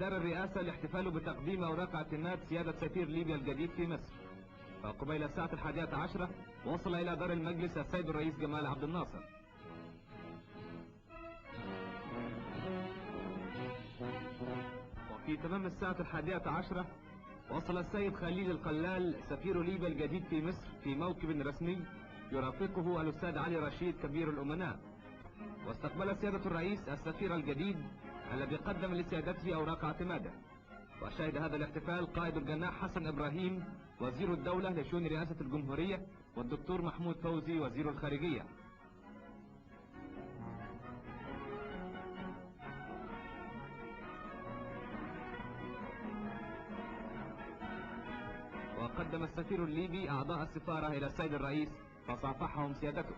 دار الرئاسة الاحتفال بتقديم أوراق اعتماد سيادة سفير ليبيا الجديد في مصر. وقبيل الساعة 11 وصل إلى دار المجلس السيد الرئيس جمال عبد الناصر. وفي تمام الساعة 11 وصل السيد خليل القلال سفير ليبيا الجديد في مصر في موكب رسمي يرافقه الأستاذ علي رشيد كبير الأمناء. واستقبل سيادة الرئيس السفير الجديد الذي قدم لسيادته أوراق اعتماده. وشهد هذا الاحتفال قائد الجناح حسن إبراهيم وزير الدولة لشؤون رئاسة الجمهورية، والدكتور محمود فوزي وزير الخارجية. وقدم السفير الليبي أعضاء السفارة إلى السيد الرئيس فصافحهم سيادته.